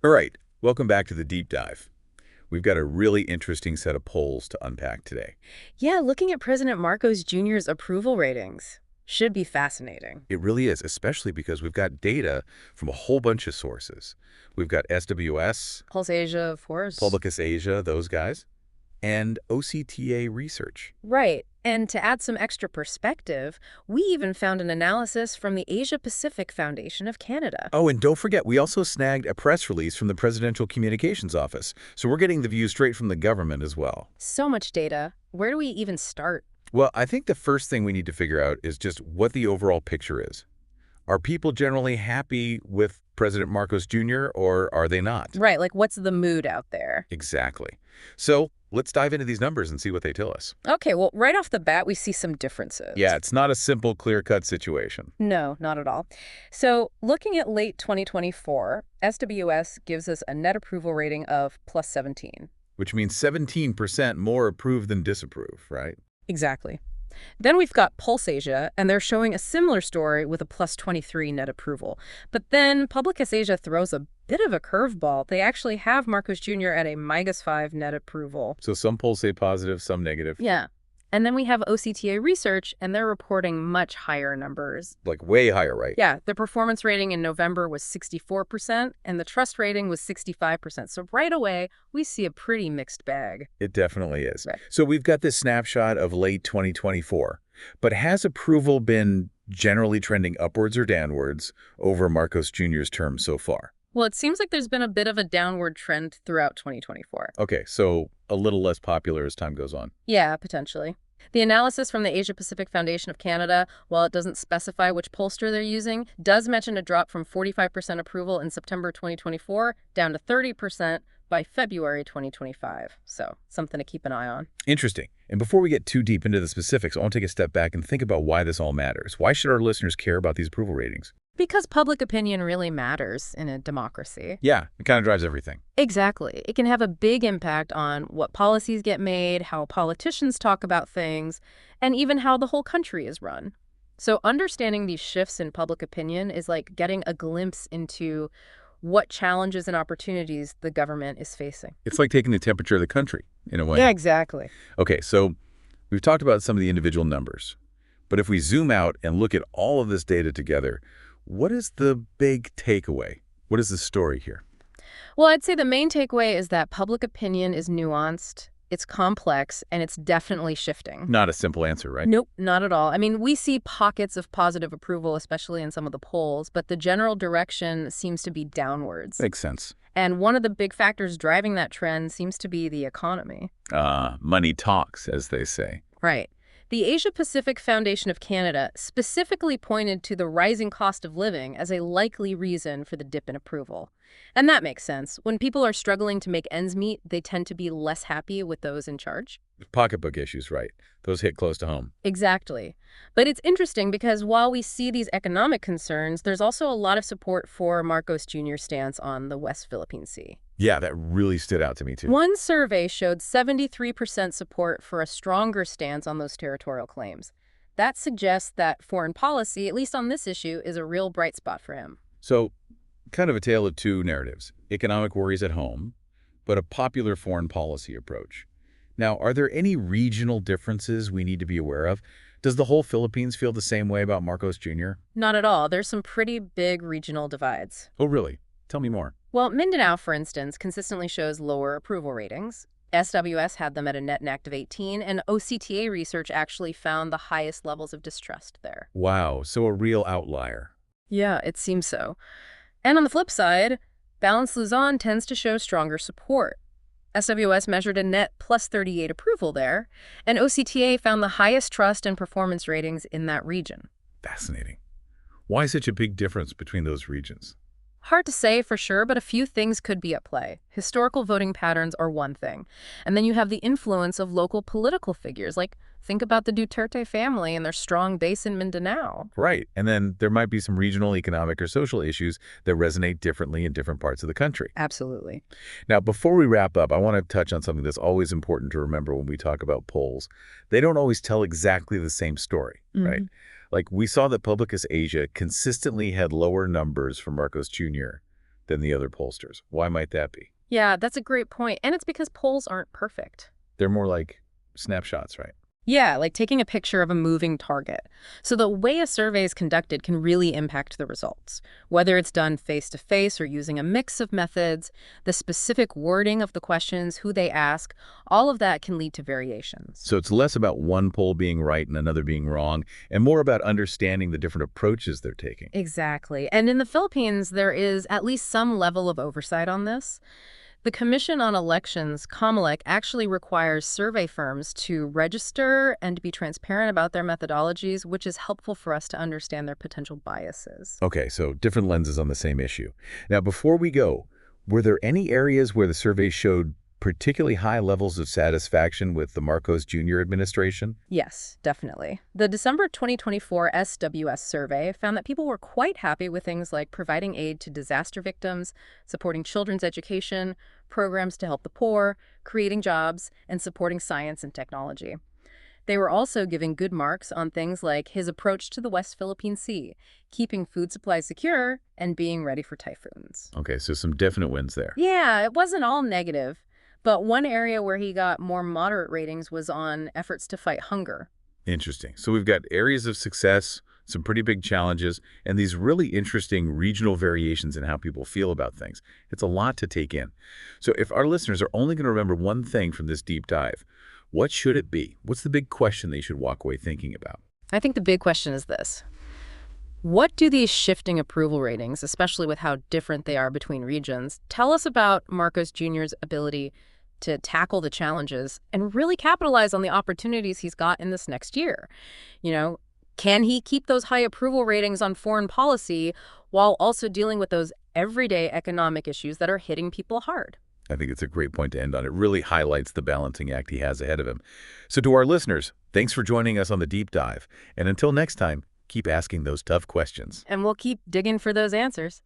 All right, welcome back to the deep dive. We've got a really interesting set of polls to unpack today. Yeah, looking at President Marcos Jr.'s approval ratings should be fascinating. It really is, especially because we've got data from a whole bunch of sources. We've got SWS, Pulse Asia, of course. Publicus Asia, those guys, and OCTA research. Right. And to add some extra perspective, we even found an analysis from the Asia-Pacific Foundation of Canada. Oh, and don't forget, we also snagged a press release from the Presidential Communications Office, so we're getting the view straight from the government as well. So much data. Where do we even start? Well, I think the first thing we need to figure out is just what the overall picture is. Are people generally happy with President Marcos Jr., or are they not? Right, like what's the mood out there? Exactly. So let's dive into these numbers and see what they tell us. Okay, well, right off the bat, we see some differences. Yeah, it's not a simple, clear-cut situation. No, not at all. So looking at late 2024, SWS gives us a net approval rating of plus 17. Which means 17% more approve than disapprove, right? Exactly. Then we've got Pulse Asia, and they're showing a similar story with a plus 23 net approval. But then Publicus Asia throws a bit of a curveball. They actually have Marcos Jr. at a minus 5 net approval. So some polls say positive, some negative. Yeah. And then we have OCTA research, and they're reporting much higher numbers. Like way higher, right? Yeah, the performance rating in November was 64%, and the trust rating was 65%. So right away, we see a pretty mixed bag. It definitely is. Right. So we've got this snapshot of late 2024. But has approval been generally trending upwards or downwards over Marcos Jr.'s term so far? Well, it seems like there's been a bit of a downward trend throughout 2024. Okay, so a little less popular as time goes on. Yeah, potentially. The analysis from the Asia-Pacific Foundation of Canada, while it doesn't specify which pollster they're using, does mention a drop from 45% approval in September 2024 down to 30% by February 2025. So something to keep an eye on. Interesting. And before we get too deep into the specifics, I want to take a step back and think about why this all matters. Why should our listeners care about these approval ratings? Because public opinion really matters in a democracy. Yeah, it kind of drives everything. Exactly. It can have a big impact on what policies get made, how politicians talk about things, and even how the whole country is run. So understanding these shifts in public opinion is like getting a glimpse into what challenges and opportunities the government is facing. It's like taking the temperature of the country, in a way. Yeah, exactly. Okay, so we've talked about some of the individual numbers. But if we zoom out and look at all of this data together, what is the big takeaway? What is the story here? Well, I'd say the main takeaway is that public opinion is nuanced, it's complex, and it's definitely shifting. Not a simple answer, right? Nope, not at all. I mean, we see pockets of positive approval, especially in some of the polls, but the general direction seems to be downwards. Makes sense. And one of the big factors driving that trend seems to be the economy. Money talks, as they say. Right. The Asia-Pacific Foundation of Canada specifically pointed to the rising cost of living as a likely reason for the dip in approval. And that makes sense. When people are struggling to make ends meet, they tend to be less happy with those in charge. Pocketbook issues, right? Those hit close to home. Exactly. But it's interesting because while we see these economic concerns, there's also a lot of support for Marcos Jr.'s stance on the West Philippine Sea. Yeah, that really stood out to me, too. One survey showed 73% support for a stronger stance on those territorial claims. That suggests that foreign policy, at least on this issue, is a real bright spot for him. So, kind of a tale of two narratives. Economic worries at home, but a popular foreign policy approach. Now, are there any regional differences we need to be aware of? Does the whole Philippines feel the same way about Marcos Jr.? Not at all. There's some pretty big regional divides. Oh, really? Tell me more. Well, Mindanao, for instance, consistently shows lower approval ratings. SWS had them at a net negative 18, and OCTA research actually found the highest levels of distrust there. Wow, so a real outlier. Yeah, it seems so. And on the flip side, Balance Luzon tends to show stronger support. SWS measured a net plus 38 approval there, and OCTA found the highest trust and performance ratings in that region. Fascinating. Why such a big difference between those regions? Hard to say for sure, but a few things could be at play. Historical voting patterns are one thing. And then you have the influence of local political figures. Like, think about the Duterte family and their strong base in Mindanao. Right. And then there might be some regional economic or social issues that resonate differently in different parts of the country. Absolutely. Now, before we wrap up, I want to touch on something that's always important to remember when we talk about polls. They don't always tell exactly the same story, right? Like, we saw that Publicus Asia consistently had lower numbers for Marcos Jr. than the other pollsters. Why might that be? Yeah, that's a great point. And it's because polls aren't perfect. They're more like snapshots, right? Yeah, like taking a picture of a moving target. So the way a survey is conducted can really impact the results. Whether it's done face-to-face or using a mix of methods, the specific wording of the questions, who they ask, all of that can lead to variations. So it's less about one poll being right and another being wrong, and more about understanding the different approaches they're taking. Exactly. And in the Philippines, there is at least some level of oversight on this. The Commission on Elections, COMELEC, actually requires survey firms to register and to be transparent about their methodologies, which is helpful for us to understand their potential biases. Okay, so different lenses on the same issue. Now, before we go, were there any areas where the survey showed particularly high levels of satisfaction with the Marcos Jr. administration? Yes, definitely. The December 2024 SWS survey found that people were quite happy with things like providing aid to disaster victims, supporting children's education, programs to help the poor, creating jobs, and supporting science and technology. They were also giving good marks on things like his approach to the West Philippine Sea, keeping food supplies secure, and being ready for typhoons. Okay, so some definite wins there. Yeah, it wasn't all negative. But one area where he got more moderate ratings was on efforts to fight hunger. Interesting. So we've got areas of success, some pretty big challenges, and these really interesting regional variations in how people feel about things. It's a lot to take in. So if our listeners are only going to remember one thing from this deep dive, what should it be? What's the big question they should walk away thinking about? I think the big question is this. What do these shifting approval ratings, especially with how different they are between regions, tell us about Marcos Jr.'s ability to tackle the challenges and really capitalize on the opportunities he's got in this next year? You know, can he keep those high approval ratings on foreign policy while also dealing with those everyday economic issues that are hitting people hard? I think it's a great point to end on. It really highlights the balancing act he has ahead of him. So to our listeners, thanks for joining us on the deep dive. And until next time, keep asking those tough questions. And we'll keep digging for those answers.